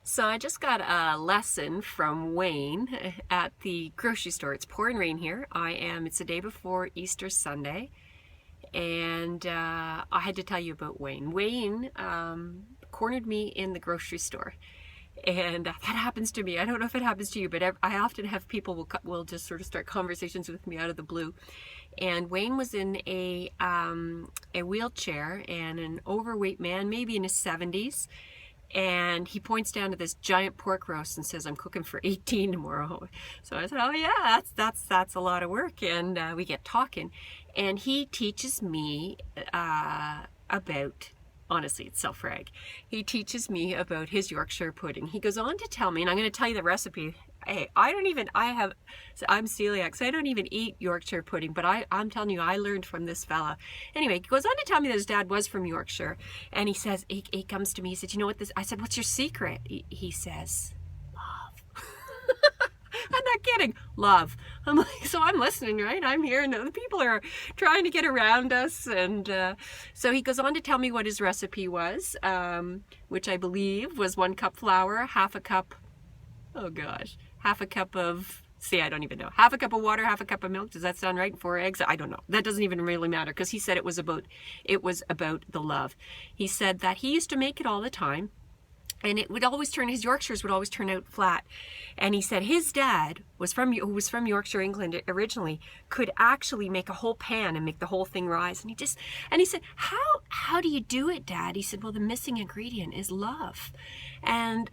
So I just got a lesson from Wayne at the grocery store. It's pouring rain here. It's the day before Easter Sunday, and I had to tell you about Wayne. Wayne cornered me in the grocery store, and that happens to me. I don't know if it happens to you, but I often have people will just sort of start conversations with me out of the blue. And Wayne was in a wheelchair and an overweight man, maybe in his 70s. And he points down to this giant pork roast and says, "I'm cooking for 18 tomorrow." So I said, "Oh yeah, that's a lot of work." And we get talking, and he teaches me about, honestly, it's Self-Reg. He teaches me about his Yorkshire pudding. He goes on to tell me, and I'm going to tell you the recipe. Hey, I'm celiac, so I don't even eat Yorkshire pudding, but I'm telling you, I learned from this fella. Anyway, he goes on to tell me that his dad was from Yorkshire, and he says, he comes to me, he said, "You know what this," I said, "What's your secret?" He says, "Love." I'm not kidding. Love. I'm like, so I'm listening, right? I'm here, and the people are trying to get around us. And so he goes on to tell me what his recipe was, which I believe was 1 cup flour, half a cup, oh gosh, half a cup of, I don't even know, half a cup of water, half a cup of milk. Does that sound right? 4 eggs? I don't know. That doesn't even really matter, because he said it was about the love. He said that he used to make it all the time, and his Yorkshires would always turn out flat. And he said his dad who was from Yorkshire, England originally, could actually make a whole pan and make the whole thing rise. And he said, how do you do it, Dad? He said, "Well, the missing ingredient is love." And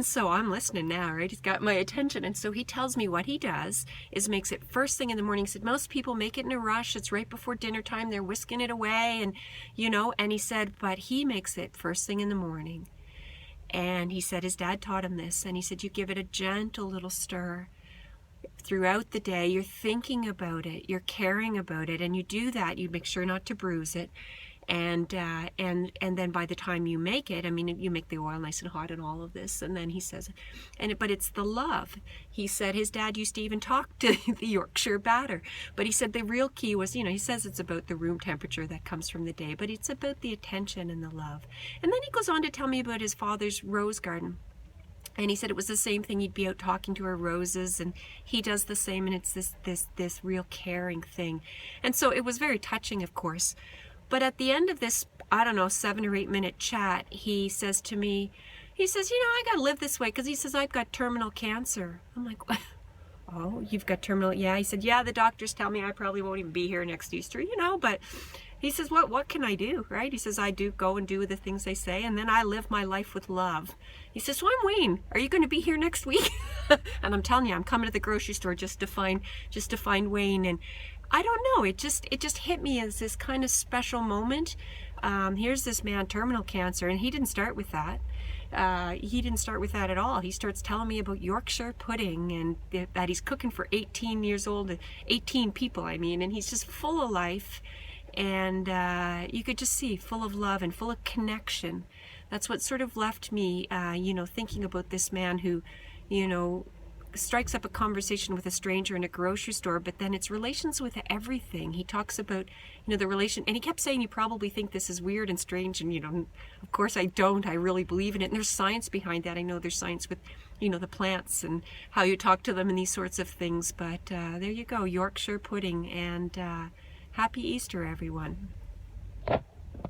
so I'm listening now, right? He's got my attention. And so he tells me what he does is makes it first thing in the morning. He said, most people make it in a rush. It's right before dinner time. They're whisking it away. And he said, but he makes it first thing in the morning. And he said his dad taught him this. And he said, you give it a gentle little stir throughout the day. You're thinking about it. You're caring about it. And you do that. You make sure not to bruise it. And then by the time you make it, I mean, you make the oil nice and hot and all of this. And then he says, but it's the love. He said his dad used to even talk to the Yorkshire batter. But he said the real key was, he says it's about the room temperature that comes from the day, but it's about the attention and the love. And then he goes on to tell me about his father's rose garden. And he said it was the same thing. He'd be out talking to her roses, and he does the same. And it's this real caring thing. And so it was very touching, of course. But at the end of this, I don't know, 7 or 8 minute chat, he says to me, I got to live this way, because he says, I've got terminal cancer. I'm like, what? Oh, you've got terminal? Yeah. He said, yeah, the doctors tell me I probably won't even be here next Easter, but he says, what can I do, right? He says, I do go and do the things they say, and then I live my life with love. He says, so I'm Wayne. Are you going to be here next week? And I'm telling you, I'm coming to the grocery store just to find Wayne. And I don't know, it just hit me as this kind of special moment. Here's this man, terminal cancer, and he didn't start with that. He didn't start with that at all. He starts telling me about Yorkshire pudding, and that he's cooking for 18 years old, 18 people, and he's just full of life. And you could just see, full of love and full of connection. That's what sort of left me, thinking about this man who, strikes up a conversation with a stranger in a grocery store, but then it's relations with everything. He talks about, the relation, and he kept saying, you probably think this is weird and strange, and of course I don't. I really believe in it, and there's science behind that. I know there's science with, the plants and how you talk to them and these sorts of things, but there you go, Yorkshire pudding, and happy Easter, everyone.